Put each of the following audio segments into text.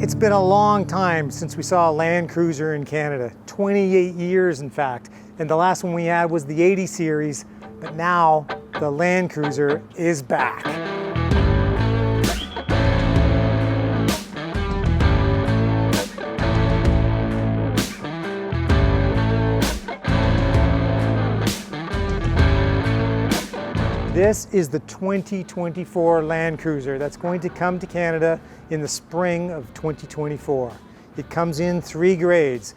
It's been a long time since we saw a Land Cruiser in Canada, 28 years in fact. And the last one we had was the 80 series, but now the Land Cruiser is back. This is the 2024 Land Cruiser that's going to come to Canada in the spring of 2024. It comes in 3 grades.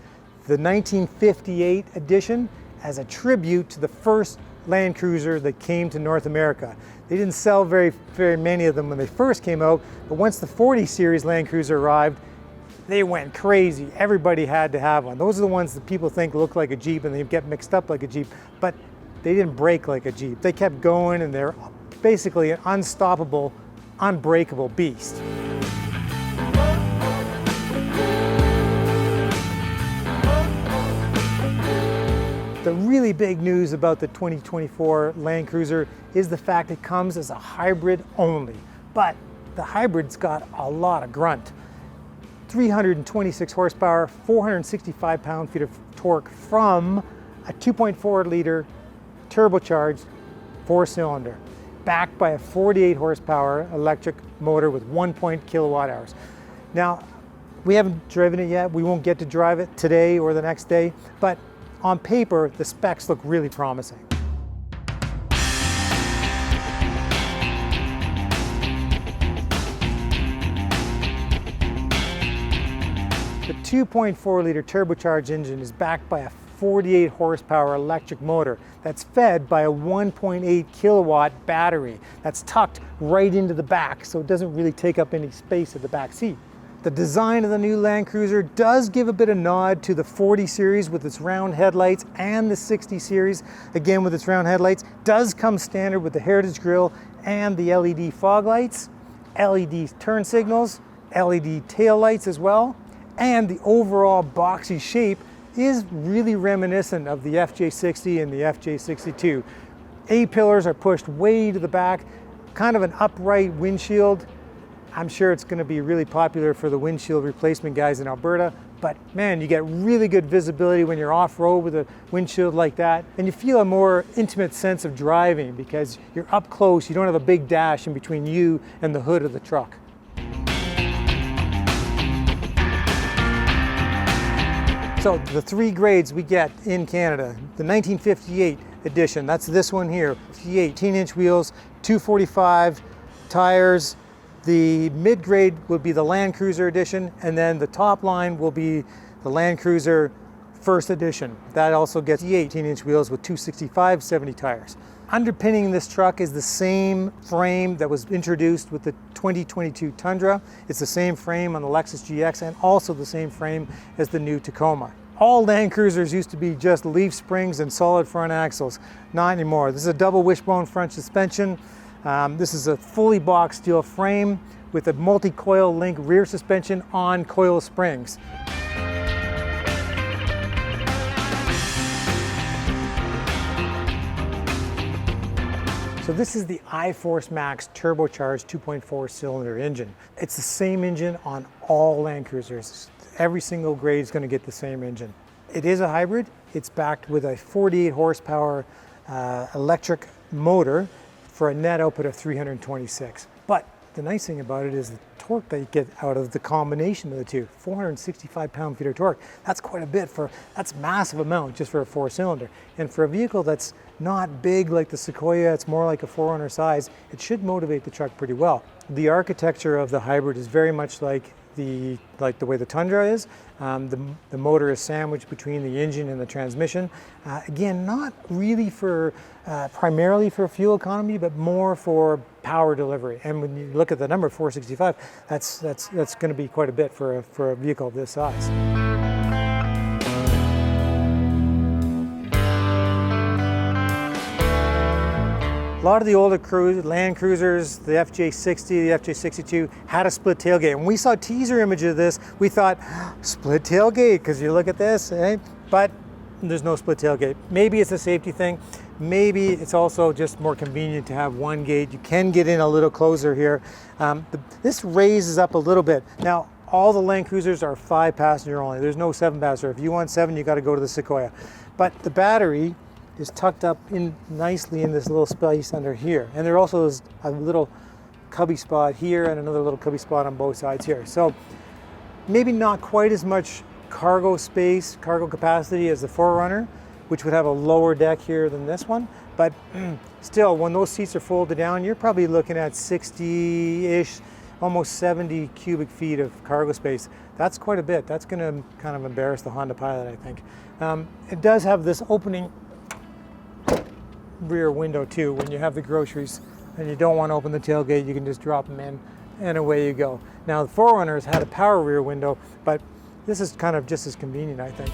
The 1958 edition as a tribute to the first Land Cruiser that came to North America. They didn't sell very many of them when they first came out, but once the 40 series Land Cruiser arrived, they went crazy. Everybody had to have one. Those are the ones that people think look like a Jeep and they get mixed up like a Jeep, but they didn't break like a Jeep. They kept going and they're basically an unstoppable, unbreakable beast. The really big news about the 2024 Land Cruiser is the fact it comes as a hybrid only, but the hybrid's got a lot of grunt. 326 horsepower, 465 pound-feet of torque from a 2.4 liter turbocharged 4-cylinder, backed by a 48 horsepower electric motor with 1 kilowatt hours. Now, we haven't driven it yet. We won't get to drive it today or the next day, but on paper, the specs look really promising. The 2.4 liter turbocharged engine is backed by a 48 horsepower electric motor that's fed by a 1.8 kilowatt battery that's tucked right into the back, so it doesn't really take up any space at the back seat. The design of the new Land Cruiser does give a bit of nod to the 40 series with its round headlights, and the 60 series, again with its round headlights, does come standard with the Heritage grille and the LED fog lights, LED turn signals, LED tail lights as well, and the overall boxy shape is really reminiscent of the FJ60 and the FJ62. A-pillars are pushed way to the back, kind of an upright windshield. I'm sure it's going to be really popular for the windshield replacement guys in Alberta, but man, you get really good visibility when you're off-road with a windshield like that, and you feel a more intimate sense of driving because you're up close, you don't have a big dash in between you and the hood of the truck. So the 3 grades we get in Canada, the 1958 edition, that's this one here, 58 18-inch wheels, 245 tires. The mid-grade would be the Land Cruiser edition, and then the top line will be the Land Cruiser First Edition. That also gets 18-inch wheels with 265/70 tires. Underpinning this truck is the same frame that was introduced with the 2022 Tundra. It's the same frame on the Lexus GX and also the same frame as the new Tacoma. All Land Cruisers used to be just leaf springs and solid front axles. Not anymore. This is a double wishbone front suspension. This is a fully boxed steel frame with a multi-coil link rear suspension on coil springs. So this is the iForce Max turbocharged 2.4 cylinder engine. It's the same engine on all Land Cruisers. Every single grade is going to get the same engine. It is a hybrid. It's backed with a 48 horsepower electric motor for a net output of 326. But the nice thing about it is the torque that you get out of the combination of the two, 465 pound-feet of torque. That's quite a bit that's a massive amount just for a 4-cylinder. And for a vehicle that's not big like the Sequoia, it's more like a 4Runner size, it should motivate the truck pretty well. The architecture of the hybrid is very much like the way the Tundra is. The motor is sandwiched between the engine and the transmission. Again, not really primarily for fuel economy, but more for power delivery. And when you look at the number 465, that's going to be quite a bit for a vehicle of this size. A lot of the older Land Cruisers, the FJ60, the FJ62, had a split tailgate. When we saw teaser image of this, we thought, split tailgate, because you look at this, eh? But there's no split tailgate. Maybe it's a safety thing. Maybe it's also just more convenient to have one gate. You can get in a little closer here. This raises up a little bit. Now, all the Land Cruisers are 5-passenger only. There's no 7-passenger. If you want 7, you got to go to the Sequoia. But the battery is tucked up in nicely in this little space under here. And there also is a little cubby spot here and another little cubby spot on both sides here. So maybe not quite as much cargo space, cargo capacity as the 4Runner, which would have a lower deck here than this one. But still, when those seats are folded down, you're probably looking at 60-ish, almost 70 cubic feet of cargo space. That's quite a bit. That's going to kind of embarrass the Honda Pilot, I think. It does have this opening rear window too. When you have the groceries and you don't want to open the tailgate, you can just drop them in and away you go. Now the 4Runners had a power rear window, but this is kind of just as convenient, I think.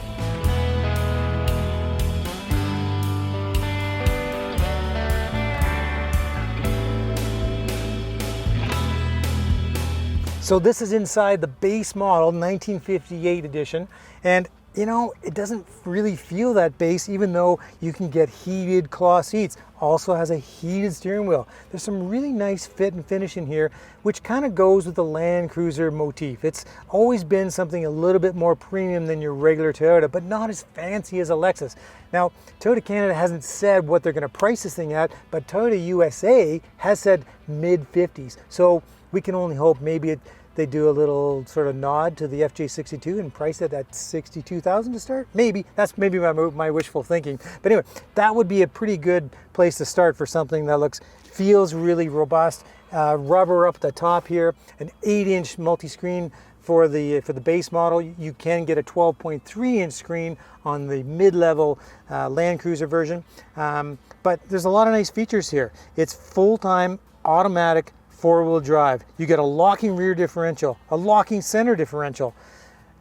So this is inside the base model, 1958 edition, and you know, it doesn't really feel that base, even though you can get heated cloth seats. Also has a heated steering wheel. There's some really nice fit and finish in here, which kind of goes with the Land Cruiser motif. It's always been something a little bit more premium than your regular Toyota, but not as fancy as a Lexus. Now, Toyota Canada hasn't said what they're going to price this thing at, but Toyota USA has said mid-50s. So we can only hope maybe they do a little sort of nod to the FJ62 and price it at $62,000 to start. Maybe that's maybe my wishful thinking. But anyway, that would be a pretty good place to start for something that feels really robust. Rubber up the top here, an 8-inch multi-screen for the base model. You can get a 12.3-inch screen on the mid-level Land Cruiser version. But there's a lot of nice features here. It's full-time automatic 4-wheel drive. You get a locking rear differential, a locking center differential.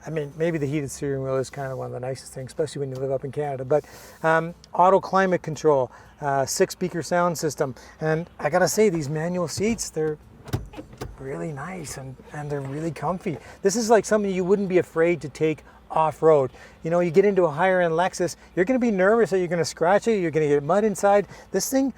I mean, maybe the heated steering wheel is kind of one of the nicest things, especially when you live up in Canada. But auto climate control, 6-speaker sound system. And I gotta say, these manual seats, they're really nice and they're really comfy. This is like something you wouldn't be afraid to take off-road. You know, you get into a higher-end Lexus, you're gonna be nervous that you're gonna scratch it, you're gonna get mud inside. This thing,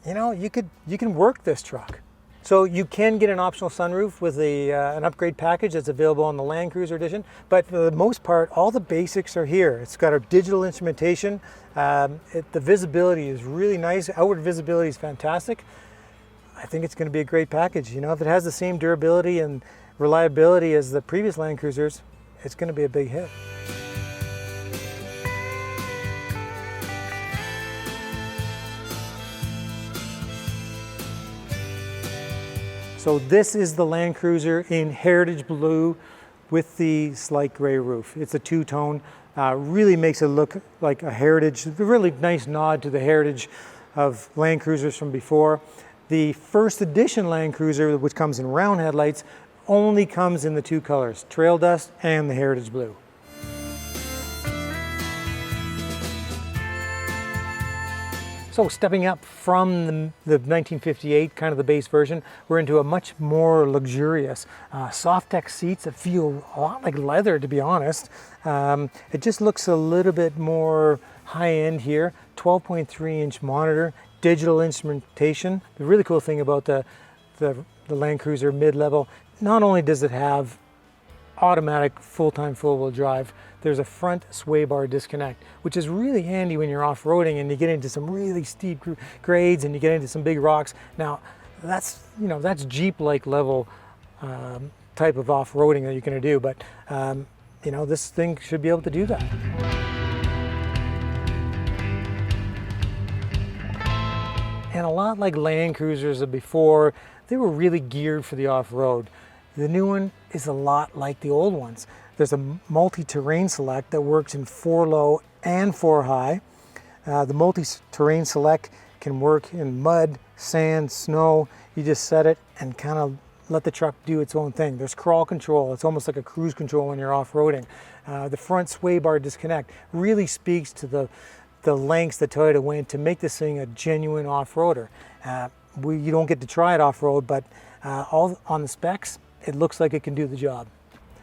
you know, you can work this truck. So you can get an optional sunroof with an upgrade package that's available on the Land Cruiser edition, but for the most part, all the basics are here. It's got a digital instrumentation. The visibility is really nice. Outward visibility is fantastic. I think it's going to be a great package. You know, if it has the same durability and reliability as the previous Land Cruisers, it's going to be a big hit. So this is the Land Cruiser in Heritage Blue with the slight gray roof. It's a two-tone, really makes it look like a heritage, a really nice nod to the heritage of Land Cruisers from before. The first edition Land Cruiser, which comes in round headlights, only comes in the two colors, Trail Dust and the Heritage Blue. So stepping up from the 1958, kind of the base version, we're into a much more luxurious soft-tech seats that feel a lot like leather, to be honest. It just looks a little bit more high-end here. 12.3-inch monitor, digital instrumentation. The really cool thing about the Land Cruiser mid-level, not only does it have automatic full-time four-wheel drive, there's a front sway bar disconnect, which is really handy when you're off-roading and you get into some really steep grades and you get into some big rocks. Now, that's Jeep-like level type of off-roading that you're going to do, but you know, this thing should be able to do that. And a lot like Land Cruisers of before, they were really geared for the off-road. The new one is a lot like the old ones. There's a multi-terrain select that works in 4-low and 4-high. The multi-terrain select can work in mud, sand, snow. You just set it and kind of let the truck do its own thing. There's crawl control. It's almost like a cruise control when you're off-roading. The front sway bar disconnect really speaks to the lengths that Toyota went to make this thing a genuine off-roader. You don't get to try it off-road, but all on the specs, it looks like it can do the job.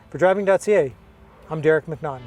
For Driving.ca, I'm Derek McNaughton.